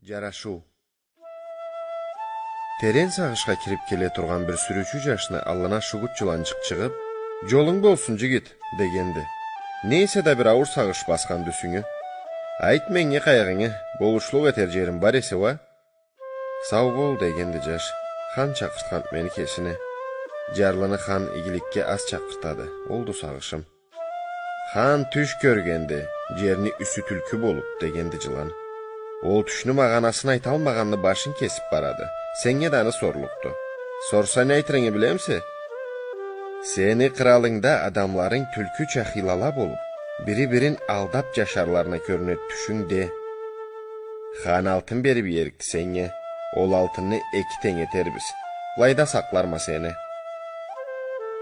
Жарашуу. Терен сагышка кирип келе турган бир сүрүүчү жашны аллана шугут жыланчык чыгып, "Жолуң болсун, жигит" дегенди. Нейсе да бир ауыр сагыш баскан дүсүңө. "Айт меңе кайгыңы, болушлук этер жерим бар эсе ва?" "Сау бол" дегенди жаш. "Хан чакырткан мени кесине." Жарлыны хан игиликке аз чакыртады. Олду сагышым. "Хан түш көргенди, жерни үсү түлкү болуп" дегенди жылан. "Ол түшүнү мага анасын айта алмаганды башын кесип барады. Сеңе даны сорлукту. Сорса не айтырыңы билемси? Сени кыралыңда адамларың түлкүчө хилала болуп, бири-бирин алдап жашарларына көрүнөт түшүңде. Хан алтын берип эрикти сеңе. Ол алтынны эки тең этербиз. Лайда сакларма сени."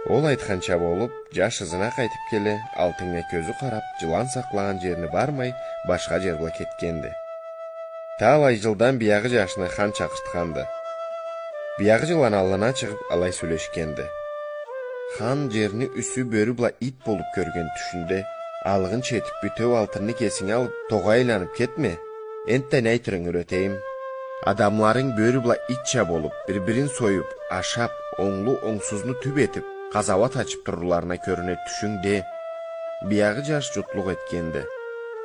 Ол айтканча болуп, жаш ызына кайтып келе, алтынга көзү карап, жылан саклаган жерине бармай, башка жерге кеткенди. Талай жылдан биягы жашны хан чакыртканды. Биягы жылан аллана чыгып алай сүйлөшкенди. Хан жерни үсү бөрү була ит болуп көргөн түшүндө, алыгын четип бүтөп алтынны кесиңе алып, тога айланып кетме. Энттен айтырың үйрөтейм. Адамларың бөрү була итча болуп, бир-бирин союп, ашап, оңлу оңсузну түп этип, казабат ачып турууларына көрүнөт түшүңдө. Биягы жаш жутлук эткенди.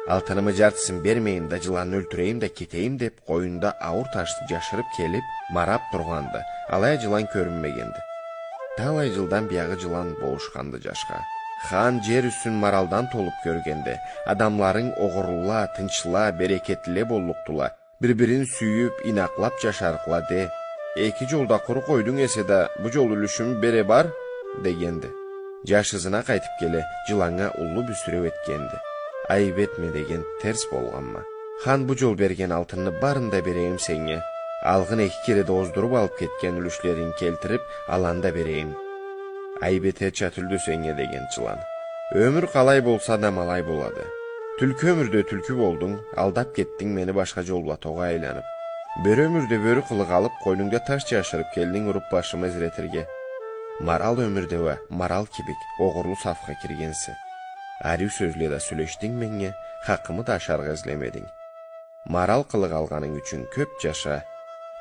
Алтынымы жартысын бермейм да жыланны өлтүрейм да кетейм деп коюнда ауыр ташты жашырып келип, марап турганды. Алай жылан көрүнмөгенди. Талай жылдан биягы жылан болушканды жашка. Хан жер үстүн маралдан толуп көргенде, адамларың огурула, тынчла, берекеттиле болуктула, бир-бирин сүйүп, инаклап жашаркыла де. Эки жолда куру койдуң эсе да, бу жол үлүшүм бере бар дегенди. Жаш ызына кайтып келе, жыланга улуу бүсүрөп эткенди. Айып этме деген терс болгонма. Хан бу жол берген алтынны барында берейим сеңе. Алгын эки кереде оздуруп алып кеткен үлүшлерин келтирип, аланда берейим. Айып эте чатүлдү сеңе деген жылан. Өмүр калай болса да малай болады. Түлкү өмүрдө түлкү болдуң, алдап кеттиң мени башка жолла тога айланып. Бөр өмүрдө бөрү кылык алып, койнуңда таш жашырып келдиң уруп башыма изиретирге. Марал өмүрдө ва марал кибик, огурлу сафка киргенси. Арю сөзле да сүйлөштүң меңе, хакымы да ашарга излемедиң. Марал кылык алганың үчүн көп жаша,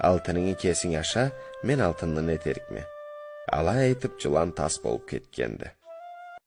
алтыныңы кесиң аша, мен алтынны этерикме. Алай айтып жылан тас болуп кеткенди.